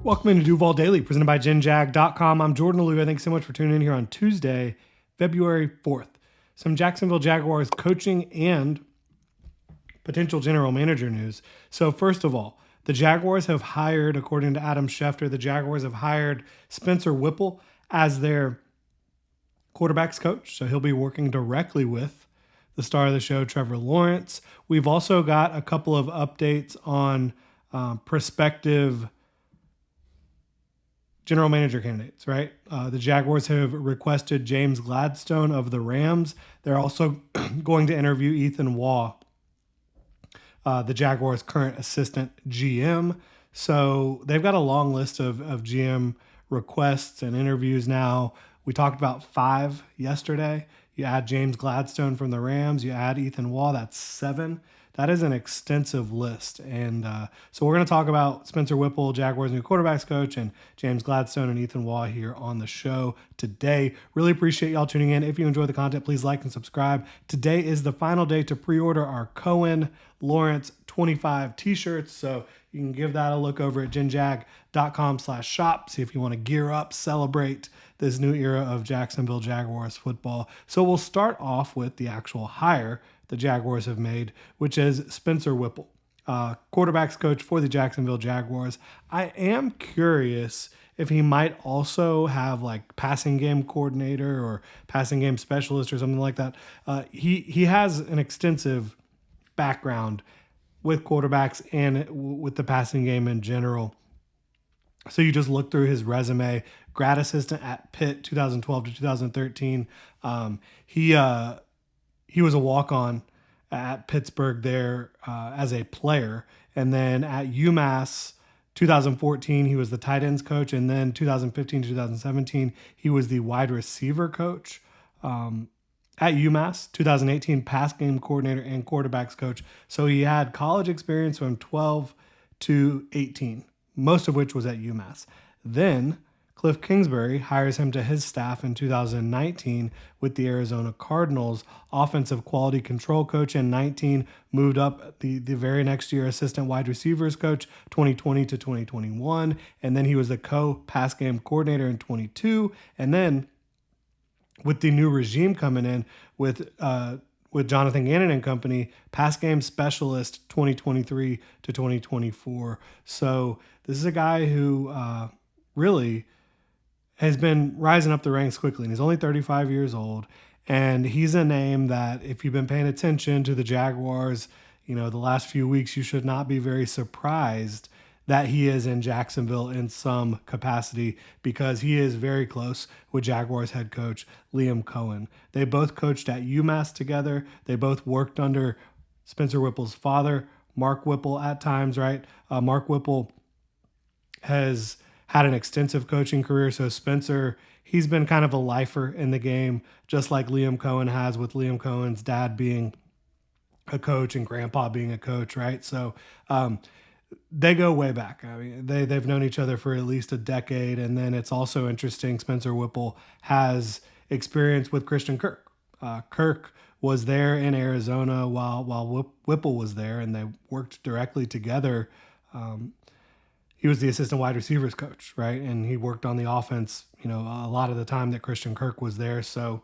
Welcome into Duval Daily, presented by GenJag.com. I'm Jordan Aluga. Thanks so much for tuning in here on Tuesday, February 4th. Some Jacksonville Jaguars coaching and potential general manager news. So first of all, the Jaguars have hired, according to Adam Schefter, the Jaguars have hired Spencer Whipple as their quarterbacks coach. So he'll be working directly with the star of the show, Trevor Lawrence. We've also got a couple of updates on prospective general manager candidates, right? The Jaguars have requested James Gladstone of the Rams. They're also going to interview Ethan Waugh, the Jaguars' current assistant GM. So they've got a long list of GM requests and interviews now. We talked about 5 yesterday. You add James Gladstone from the Rams, you add Ethan Waugh, that's 7. That is an extensive list. And so we're going to talk about Spencer Whipple, Jaguars' new quarterbacks coach, and James Gladstone and Ethan Waugh here on the show today. Really appreciate y'all tuning in. If you enjoy the content, please like and subscribe. Today is the final day to pre-order our Cohen Lawrence 25 t-shirts. So you can give that a look over at genjag.com/shop. See if you want to gear up, celebrate this new era of Jacksonville Jaguars football. So we'll start off with the actual hire the Jaguars have made, which is Spencer Whipple, quarterbacks coach for the Jacksonville Jaguars. I am curious if he might also have like passing game coordinator or passing game specialist or something like that. He has an extensive background with quarterbacks and with the passing game in general. So you just look through his resume, grad assistant at Pitt, 2012 to 2013. He was a walk-on at Pittsburgh there as a player. And then at UMass, 2014, he was the tight ends coach. And then 2015 to 2017, he was the wide receiver coach. At UMass, 2018, pass game coordinator and quarterbacks coach. So he had college experience from 12 to 18, most of which was at UMass. Then Cliff Kingsbury hires him to his staff in 2019 with the Arizona Cardinals, offensive quality control coach in 19, moved up the very next year, assistant wide receivers coach, 2020 to 2021. And then he was the co-pass game coordinator in 22. And then with the new regime coming in with Jonathan Gannon and company, pass game specialist 2023 to 2024. So this is a guy who really has been rising up the ranks quickly, and he's only 35 years old. And he's a name that, if you've been paying attention to the Jaguars, the last few weeks, you should not be very surprised that he is in Jacksonville in some capacity, because he is very close with Jaguars head coach Liam Cohen. They both coached at UMass together. They both worked under Spencer Whipple's father, Mark Whipple, at times, right? Mark Whipple has had an extensive coaching career. So Spencer, he's been kind of a lifer in the game, just like Liam Cohen has, with Liam Cohen's dad being a coach and grandpa being a coach, right? So they go way back. I mean, they've known each other for at least a decade. And then it's also interesting, Spencer Whipple has experience with Christian Kirk. Kirk was there in Arizona while Whipple was there, and they worked directly together. He was the assistant wide receivers coach, right? And he worked on the offense, a lot of the time that Christian Kirk was there. So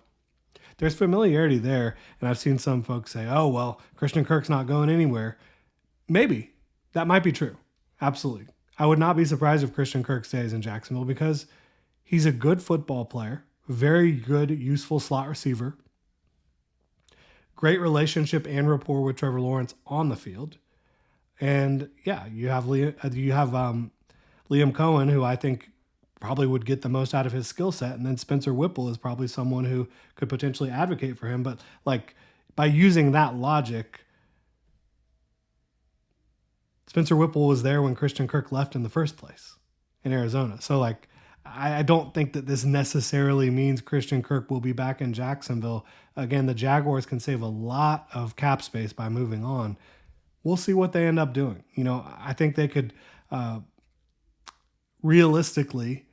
there's familiarity there. And I've seen some folks say, oh, well, Christian Kirk's not going anywhere. Maybe. That might be true. Absolutely. I would not be surprised if Christian Kirk stays in Jacksonville, because he's a good football player, very good, useful slot receiver, great relationship and rapport with Trevor Lawrence on the field. And yeah, you have Liam Cohen, who I think probably would get the most out of his skill set. And then Spencer Whipple is probably someone who could potentially advocate for him. But like, by using that logic, Spencer Whipple was there when Christian Kirk left in the first place in Arizona. So like, I don't think that this necessarily means Christian Kirk will be back in Jacksonville. Again, the Jaguars can save a lot of cap space by moving on. We'll see what they end up doing. I think they could realistically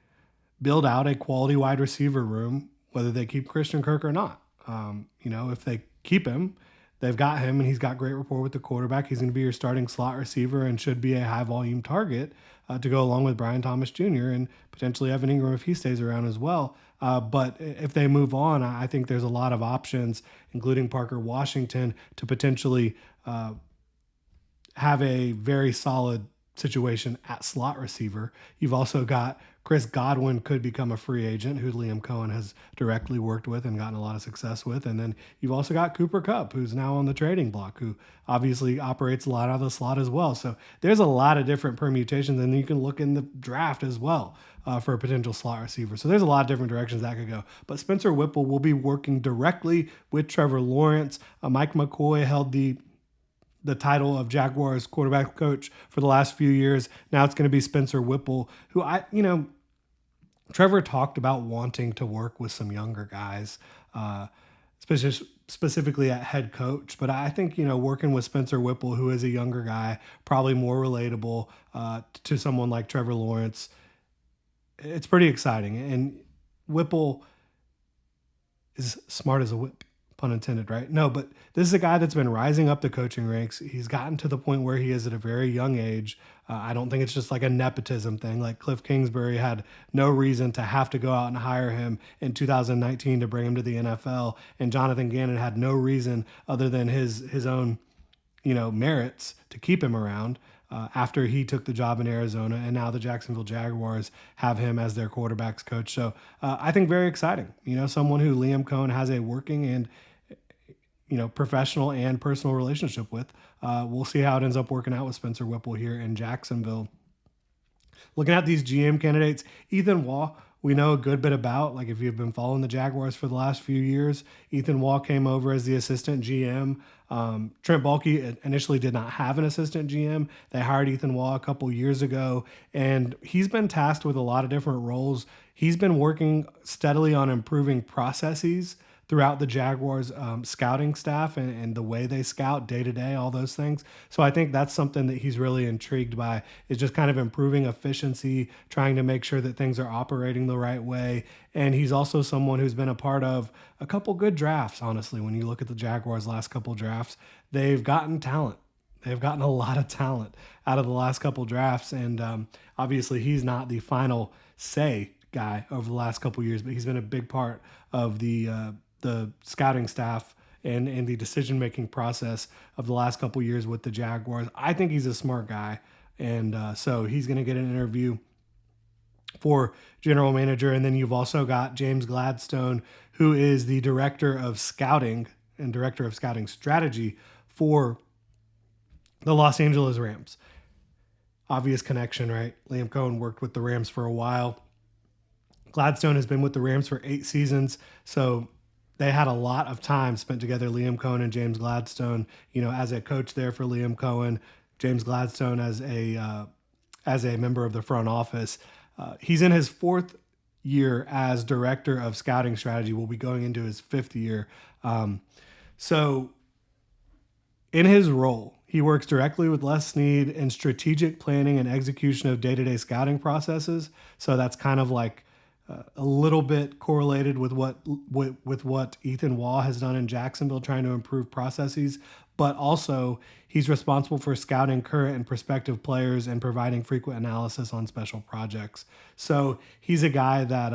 build out a quality wide receiver room, whether they keep Christian Kirk or not. If they keep him, they've got him, and he's got great rapport with the quarterback. He's going to be your starting slot receiver and should be a high volume target to go along with Brian Thomas Jr. and potentially Evan Ingram if he stays around as well. But if they move on, I think there's a lot of options, including Parker Washington, to potentially have a very solid situation at slot receiver. You've also got Chris Godwin could become a free agent, who Liam Cohen has directly worked with and gotten a lot of success with. And then you've also got Cooper Kupp, who's now on the trading block, who obviously operates a lot out of the slot as well. So there's a lot of different permutations, and you can look in the draft as well for a potential slot receiver. So there's a lot of different directions that could go. But Spencer Whipple will be working directly with Trevor Lawrence. Mike McCoy held the title of Jaguars quarterback coach for the last few years. Now it's going to be Spencer Whipple, who Trevor talked about wanting to work with some younger guys, specifically at head coach. But I think, working with Spencer Whipple, who is a younger guy, probably more relatable to someone like Trevor Lawrence, it's pretty exciting. And Whipple is smart as a whip. Pun intended, right? No, but this is a guy that's been rising up the coaching ranks. He's gotten to the point where he is at a very young age. I don't think it's just like a nepotism thing. Like Cliff Kingsbury had no reason to have to go out and hire him in 2019 to bring him to the NFL. And Jonathan Gannon had no reason other than his own, merits to keep him around. After he took the job in Arizona, and now the Jacksonville Jaguars have him as their quarterbacks coach. So I think very exciting. Someone who Liam Cohen has a working and professional and personal relationship with. We'll see how it ends up working out with Spencer Whipple here in Jacksonville. Looking at these GM candidates, Ethan Waugh, we know a good bit about. Like if you've been following the Jaguars for the last few years, Ethan Waugh came over as the assistant GM. Trent Baalke initially did not have an assistant GM. They hired Ethan Waugh a couple years ago, and he's been tasked with a lot of different roles. He's been working steadily on improving processes throughout the Jaguars scouting staff and the way they scout day to day, all those things. So I think that's something that he's really intrigued by, is just kind of improving efficiency, trying to make sure that things are operating the right way. And he's also someone who's been a part of a couple good drafts, honestly. When you look at the Jaguars' last couple drafts, they've gotten talent. They've gotten a lot of talent out of the last couple drafts. And obviously he's not the final say guy over the last couple years, but he's been a big part of the scouting staff and the decision-making process of the last couple years with the Jaguars. I think he's a smart guy, and so he's going to get an interview for general manager. And then you've also got James Gladstone, who is the director of scouting and director of scouting strategy for the Los Angeles Rams. Obvious connection, right? Liam Cohen worked with the Rams for a while. Gladstone has been with the Rams for 8 seasons, so they had a lot of time spent together, Liam Cohen and James Gladstone, as a coach there for Liam Cohen, James Gladstone as a member of the front office. He's in his 4th year as director of scouting strategy. Will be going into his 5th year. So in his role, he works directly with Les Snead in strategic planning and execution of day-to-day scouting processes. So that's kind of like a little bit correlated with what Ethan Waugh has done in Jacksonville, trying to improve processes. But also, he's responsible for scouting current and prospective players and providing frequent analysis on special projects. So he's a guy that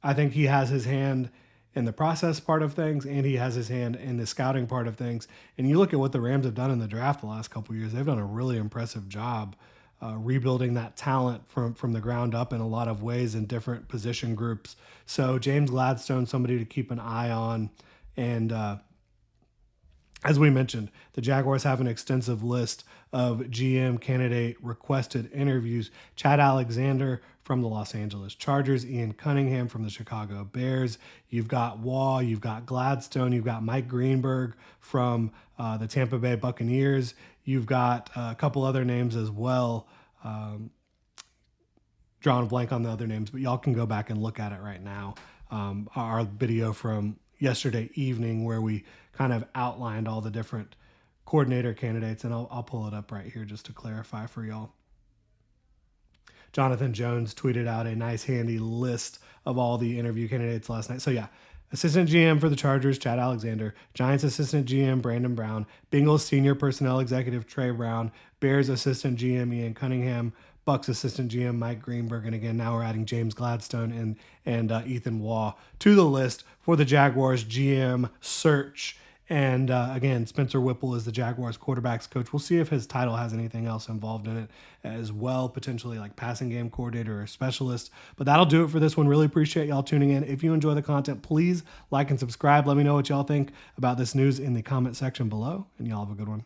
I think he has his hand in the process part of things, and he has his hand in the scouting part of things. And you look at what the Rams have done in the draft the last couple of years; they've done a really impressive job rebuilding that talent from the ground up in a lot of ways in different position groups. So James Gladstone, somebody to keep an eye on. And as we mentioned, the Jaguars have an extensive list of GM candidate requested interviews. Chad Alexander from the Los Angeles Chargers, Ian Cunningham from the Chicago Bears. You've got Waugh, you've got Gladstone, you've got Mike Greenberg from the Tampa Bay Buccaneers. You've got a couple other names as well. Drawing a blank on the other names, but y'all can go back and look at it right now. Our video from yesterday evening where we kind of outlined all the different coordinator candidates, and I'll pull it up right here just to clarify for y'all. Jonathan Jones tweeted out a nice handy list of all the interview candidates last night. So yeah, Assistant GM for the Chargers, Chad Alexander. Giants assistant GM, Brandon Brown. Bengals senior personnel executive, Trey Brown. Bears assistant GM, Ian Cunningham. Bucks assistant GM, Mike Greenberg. And again, now we're adding James Gladstone and Ethan Waugh to the list for the Jaguars GM search. And again, Spencer Whipple is the Jaguars quarterbacks coach. We'll see if his title has anything else involved in it as well, potentially like passing game coordinator or specialist. But that'll do it for this one. Really appreciate y'all tuning in. If you enjoy the content, please like and subscribe. Let me know what y'all think about this news in the comment section below, and y'all have a good one.